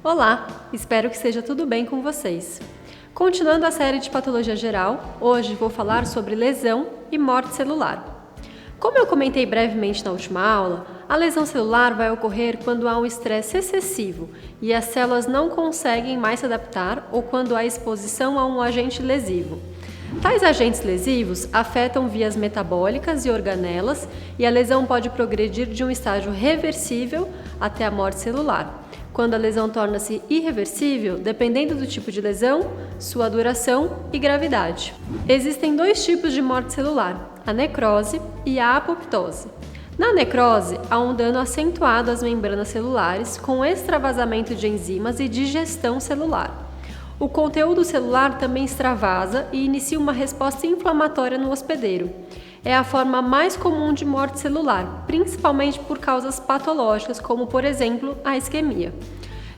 Olá, espero que esteja tudo bem com vocês. Continuando a série de patologia geral, hoje vou falar sobre lesão e morte celular. Como eu comentei brevemente na última aula, a lesão celular vai ocorrer quando há um estresse excessivo e as células não conseguem mais se adaptar ou quando há exposição a um agente lesivo. Tais agentes lesivos afetam vias metabólicas e organelas e a lesão pode progredir de um estágio reversível até a morte celular. Quando a lesão torna-se irreversível, dependendo do tipo de lesão, sua duração e gravidade. Existem dois tipos de morte celular, a necrose e a apoptose. Na necrose, há um dano acentuado às membranas celulares, com extravasamento de enzimas e digestão celular. O conteúdo celular também extravasa e inicia uma resposta inflamatória no hospedeiro. É a forma mais comum de morte celular, principalmente por causas patológicas, como, por exemplo, a isquemia.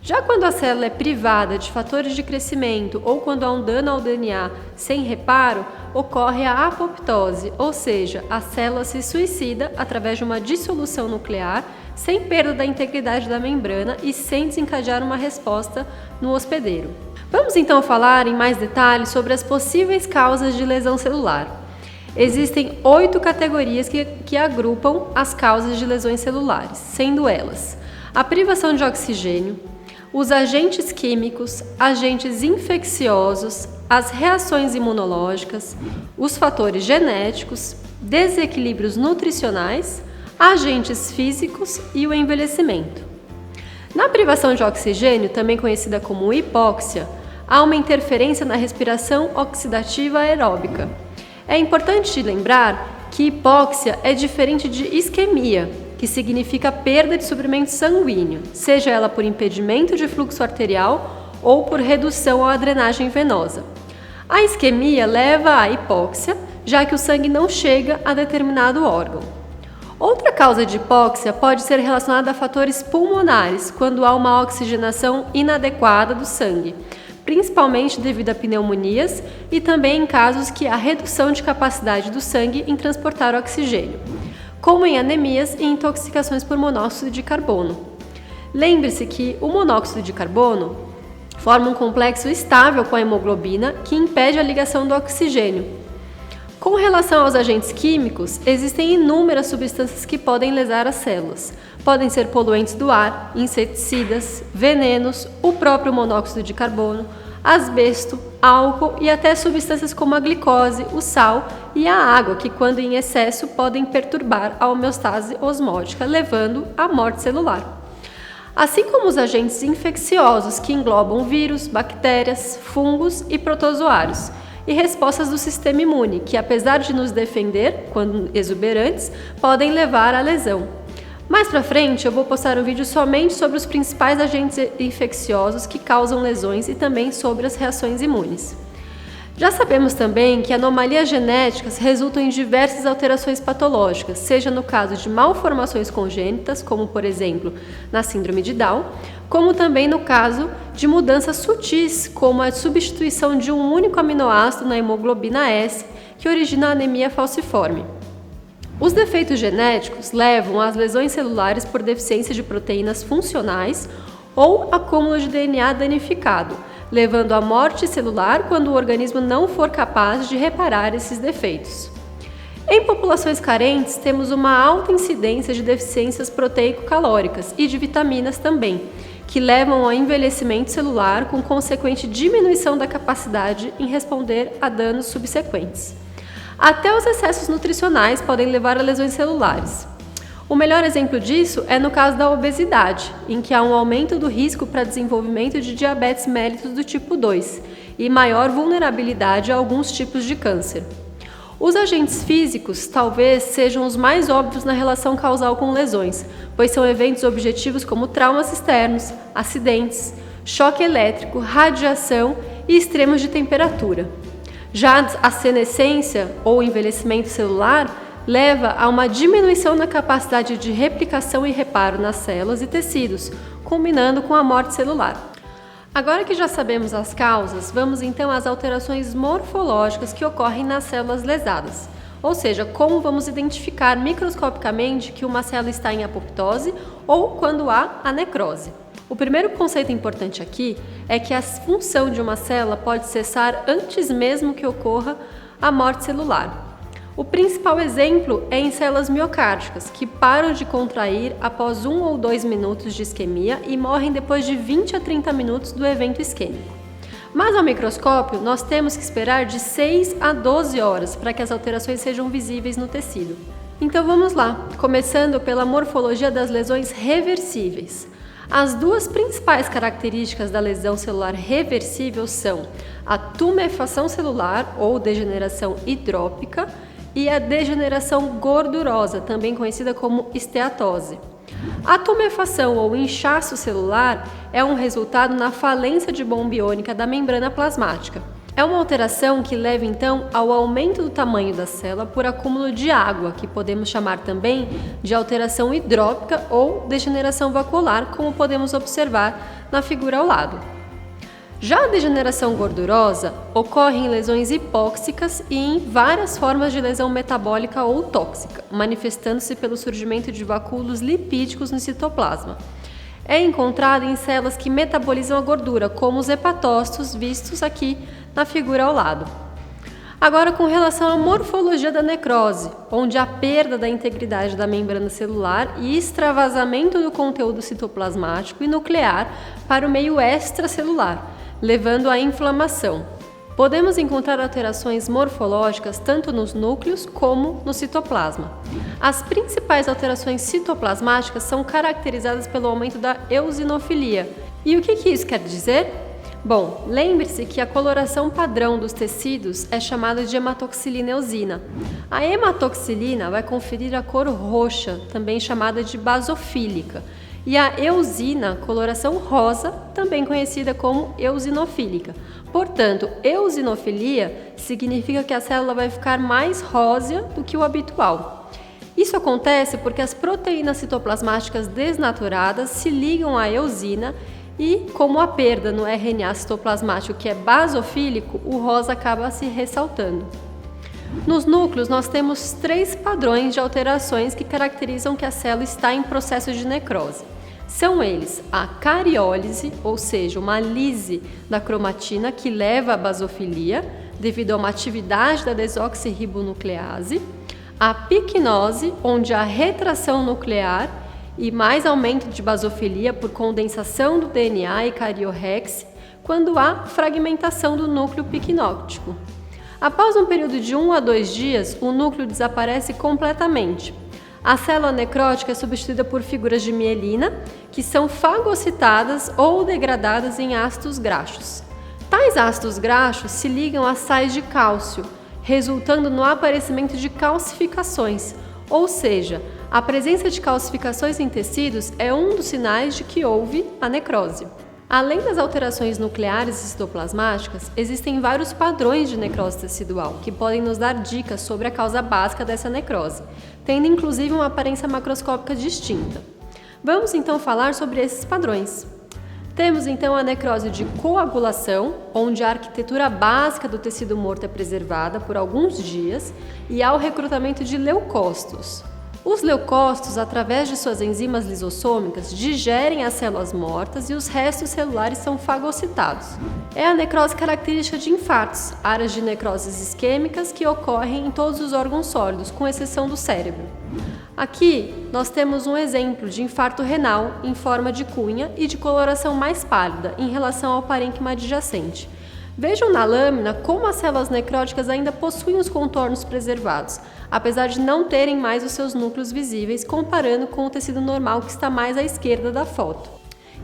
Já quando a célula é privada de fatores de crescimento ou quando há um dano ao DNA sem reparo, ocorre a apoptose, ou seja, a célula se suicida através de uma dissolução nuclear, sem perda da integridade da membrana e sem desencadear uma resposta no hospedeiro. Vamos então falar em mais detalhes sobre as possíveis causas de lesão celular. Existem 8 categorias que agrupam as causas de lesões celulares, sendo elas a privação de oxigênio, os agentes químicos, agentes infecciosos, as reações imunológicas, os fatores genéticos, desequilíbrios nutricionais, agentes físicos e o envelhecimento. Na privação de oxigênio, também conhecida como hipóxia, há uma interferência na respiração oxidativa aeróbica. É importante lembrar que hipóxia é diferente de isquemia, que significa perda de suprimento sanguíneo, seja ela por impedimento de fluxo arterial ou por redução à drenagem venosa. A isquemia leva à hipóxia, já que o sangue não chega a determinado órgão. Outra causa de hipóxia pode ser relacionada a fatores pulmonares, quando há uma oxigenação inadequada do sangue, principalmente devido a pneumonias e também em casos que há redução de capacidade do sangue em transportar oxigênio, como em anemias e intoxicações por monóxido de carbono. Lembre-se que o monóxido de carbono forma um complexo estável com a hemoglobina que impede a ligação do oxigênio. Com relação aos agentes químicos, existem inúmeras substâncias que podem lesar as células. Podem ser poluentes do ar, inseticidas, venenos, o próprio monóxido de carbono, asbesto, álcool e até substâncias como a glicose, o sal e a água, que quando em excesso podem perturbar a homeostase osmótica, levando à morte celular. Assim como os agentes infecciosos, que englobam vírus, bactérias, fungos e protozoários, e respostas do sistema imune, que apesar de nos defender, quando exuberantes, podem levar à lesão. Mais para frente eu vou postar um vídeo somente sobre os principais agentes infecciosos que causam lesões e também sobre as reações imunes. Já sabemos também que anomalias genéticas resultam em diversas alterações patológicas, seja no caso de malformações congênitas, como por exemplo na síndrome de Down, como também no caso de mudanças sutis, como a substituição de um único aminoácido na hemoglobina S, que origina a anemia falciforme. Os defeitos genéticos levam às lesões celulares por deficiência de proteínas funcionais ou acúmulo de DNA danificado, levando à morte celular quando o organismo não for capaz de reparar esses defeitos. Em populações carentes, temos uma alta incidência de deficiências proteico-calóricas e de vitaminas também, que levam ao envelhecimento celular com consequente diminuição da capacidade em responder a danos subsequentes. Até os excessos nutricionais podem levar a lesões celulares. O melhor exemplo disso é no caso da obesidade, em que há um aumento do risco para desenvolvimento de diabetes mellitus do tipo 2 e maior vulnerabilidade a alguns tipos de câncer. Os agentes físicos talvez sejam os mais óbvios na relação causal com lesões, pois são eventos objetivos como traumas externos, acidentes, choque elétrico, radiação e extremos de temperatura. Já a senescência ou envelhecimento celular leva a uma diminuição na capacidade de replicação e reparo nas células e tecidos, culminando com a morte celular. Agora que já sabemos as causas, vamos então às alterações morfológicas que ocorrem nas células lesadas, ou seja, como vamos identificar microscopicamente que uma célula está em apoptose ou quando há a necrose. O primeiro conceito importante aqui é que a função de uma célula pode cessar antes mesmo que ocorra a morte celular. O principal exemplo é em células miocárdicas, que param de contrair após 1 ou 2 minutos de isquemia e morrem depois de 20 a 30 minutos do evento isquêmico. Mas ao microscópio, nós temos que esperar de 6 a 12 horas para que as alterações sejam visíveis no tecido. Então vamos lá, começando pela morfologia das lesões reversíveis. As duas principais características da lesão celular reversível são a tumefação celular ou degeneração hidrópica e a degeneração gordurosa, também conhecida como esteatose. A tumefação ou inchaço celular é um resultado na falência de bomba iônica da membrana plasmática. É uma alteração que leva então ao aumento do tamanho da célula por acúmulo de água, que podemos chamar também de alteração hidrópica ou degeneração vacuolar, como podemos observar na figura ao lado. Já a degeneração gordurosa ocorre em lesões hipóxicas e em várias formas de lesão metabólica ou tóxica, manifestando-se pelo surgimento de vacúolos lipídicos no citoplasma. É encontrado em células que metabolizam a gordura, como os hepatócitos vistos aqui na figura ao lado. Agora, com relação à morfologia da necrose, onde há perda da integridade da membrana celular e extravasamento do conteúdo citoplasmático e nuclear para o meio extracelular, levando à inflamação. Podemos encontrar alterações morfológicas tanto nos núcleos como no citoplasma. As principais alterações citoplasmáticas são caracterizadas pelo aumento da eosinofilia. E o que isso quer dizer? Bom, lembre-se que a coloração padrão dos tecidos é chamada de hematoxilina-eosina. A hematoxilina vai conferir a cor roxa, também chamada de basofílica, e a eosina, coloração rosa, também conhecida como eosinofílica. Portanto, eosinofilia significa que a célula vai ficar mais rósea do que o habitual. Isso acontece porque as proteínas citoplasmáticas desnaturadas se ligam à eosina e, como a perda no RNA citoplasmático que é basofílico, o rosa acaba se ressaltando. Nos núcleos, nós temos 3 padrões de alterações que caracterizam que a célula está em processo de necrose. São eles a cariólise, ou seja, uma lise da cromatina que leva à basofilia, devido a uma atividade da desoxirribonuclease, a picnose, onde há retração nuclear e mais aumento de basofilia por condensação do DNA e cariorrexe, quando há fragmentação do núcleo picnótico. Após um período de 1 a 2 dias, o núcleo desaparece completamente. A célula necrótica é substituída por figuras de mielina, que são fagocitadas ou degradadas em ácidos graxos. Tais ácidos graxos se ligam a sais de cálcio, resultando no aparecimento de calcificações, ou seja, a presença de calcificações em tecidos é um dos sinais de que houve a necrose. Além das alterações nucleares e citoplasmáticas, existem vários padrões de necrose tecidual que podem nos dar dicas sobre a causa básica dessa necrose, tendo inclusive uma aparência macroscópica distinta. Vamos então falar sobre esses padrões. Temos então a necrose de coagulação, onde a arquitetura básica do tecido morto é preservada por alguns dias, e há o recrutamento de leucócitos. Os leucócitos, através de suas enzimas lisossômicas, digerem as células mortas e os restos celulares são fagocitados. É a necrose característica de infartos, áreas de necroses isquêmicas que ocorrem em todos os órgãos sólidos, com exceção do cérebro. Aqui nós temos um exemplo de infarto renal em forma de cunha e de coloração mais pálida em relação ao parênquima adjacente. Vejam na lâmina como as células necróticas ainda possuem os contornos preservados, apesar de não terem mais os seus núcleos visíveis, comparando com o tecido normal que está mais à esquerda da foto.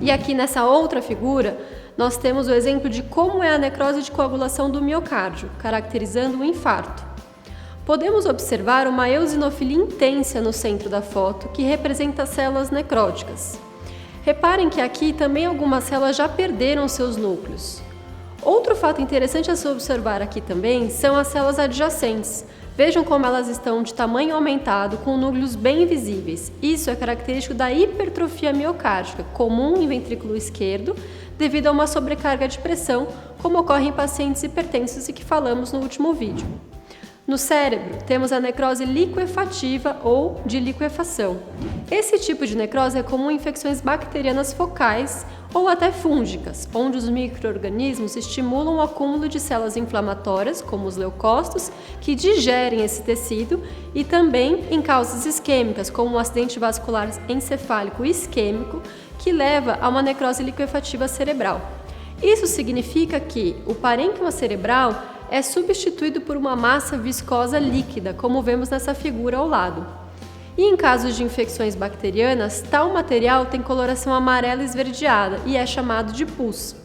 E aqui nessa outra figura, nós temos o exemplo de como é a necrose de coagulação do miocárdio, caracterizando o infarto. Podemos observar uma eosinofilia intensa no centro da foto, que representa as células necróticas. Reparem que aqui também algumas células já perderam seus núcleos. Outro fato interessante a se observar aqui também são as células adjacentes. Vejam como elas estão de tamanho aumentado, com núcleos bem visíveis. Isso é característico da hipertrofia miocárdica, comum em ventrículo esquerdo, devido a uma sobrecarga de pressão, como ocorre em pacientes hipertensos e que falamos no último vídeo. No cérebro, temos a necrose liquefativa ou de liquefação. Esse tipo de necrose é comum em infecções bacterianas focais ou até fúngicas, onde os micro-organismos estimulam o acúmulo de células inflamatórias, como os leucócitos, que digerem esse tecido, e também em causas isquêmicas, como o acidente vascular encefálico isquêmico, que leva a uma necrose liquefativa cerebral. Isso significa que o parênquima cerebral é substituído por uma massa viscosa líquida, como vemos nessa figura ao lado. E em casos de infecções bacterianas, tal material tem coloração amarela esverdeada e é chamado de pus.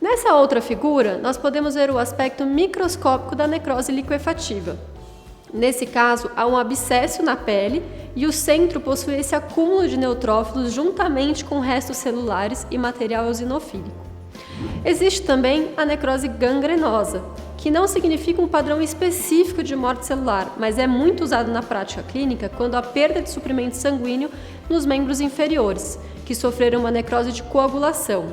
Nessa outra figura, nós podemos ver o aspecto microscópico da necrose liquefativa. Nesse caso, há um abscesso na pele e o centro possui esse acúmulo de neutrófilos juntamente com restos celulares e material eosinofílico. Existe também a necrose gangrenosa, que não significa um padrão específico de morte celular, mas é muito usado na prática clínica quando há perda de suprimento sanguíneo nos membros inferiores, que sofreram uma necrose de coagulação.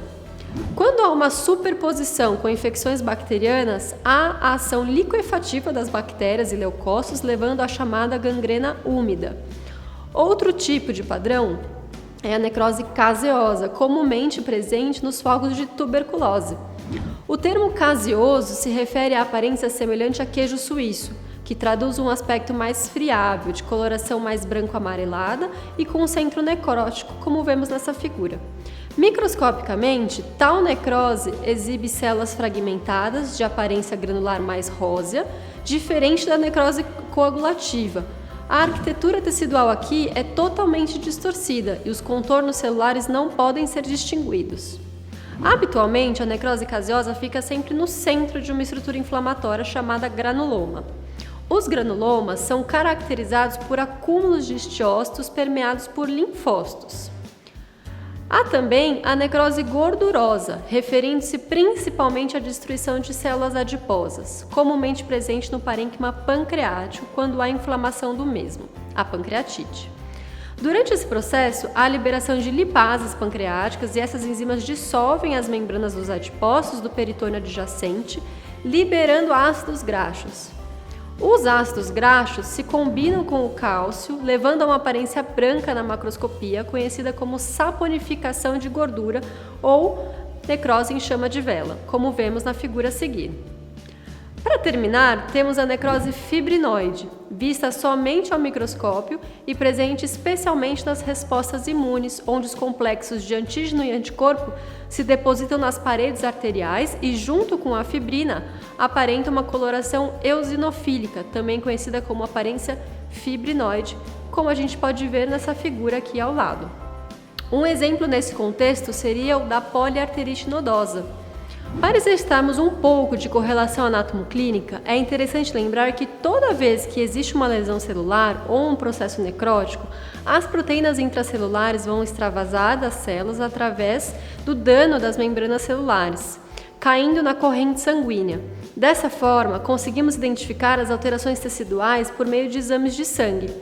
Quando há uma superposição com infecções bacterianas, há a ação liquefativa das bactérias e leucócitos, levando à chamada gangrena úmida. Outro tipo de padrão é a necrose caseosa, comumente presente nos focos de tuberculose. O termo caseoso se refere à aparência semelhante a queijo suíço, que traduz um aspecto mais friável, de coloração mais branco-amarelada e com um centro necrótico, como vemos nessa figura. Microscopicamente, tal necrose exibe células fragmentadas de aparência granular mais rósea, diferente da necrose coagulativa. A arquitetura tecidual aqui é totalmente distorcida e os contornos celulares não podem ser distinguidos. Habitualmente, a necrose caseosa fica sempre no centro de uma estrutura inflamatória chamada granuloma. Os granulomas são caracterizados por acúmulos de osteócitos permeados por linfócitos. Há também a necrose gordurosa, referindo-se principalmente à destruição de células adiposas, comumente presente no parênquima pancreático quando há inflamação do mesmo, a pancreatite. Durante esse processo, há a liberação de lipases pancreáticas e essas enzimas dissolvem as membranas dos adipócitos do peritônio adjacente, liberando ácidos graxos. Os ácidos graxos se combinam com o cálcio, levando a uma aparência branca na macroscopia, conhecida como saponificação de gordura ou necrose em chama de vela, como vemos na figura a seguir. Para terminar, temos a necrose fibrinoide, vista somente ao microscópio e presente especialmente nas respostas imunes, onde os complexos de antígeno e anticorpo se depositam nas paredes arteriais e, junto com a fibrina, aparenta uma coloração eosinofílica, também conhecida como aparência fibrinoide, como a gente pode ver nessa figura aqui ao lado. Um exemplo nesse contexto seria o da poliarterite nodosa. Para exercitarmos um pouco de correlação anatomoclínica, é interessante lembrar que toda vez que existe uma lesão celular ou um processo necrótico, as proteínas intracelulares vão extravasar das células através do dano das membranas celulares, caindo na corrente sanguínea. Dessa forma, conseguimos identificar as alterações teciduais por meio de exames de sangue.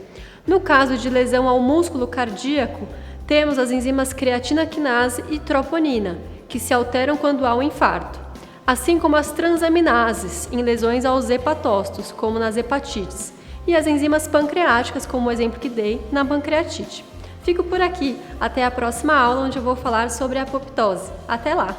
No caso de lesão ao músculo cardíaco, temos as enzimas creatina quinase e troponina, que se alteram quando há um infarto, assim como as transaminases em lesões aos hepatócitos, como nas hepatites, e as enzimas pancreáticas, como o exemplo que dei na pancreatite. Fico por aqui, até a próxima aula, onde eu vou falar sobre a apoptose. Até lá!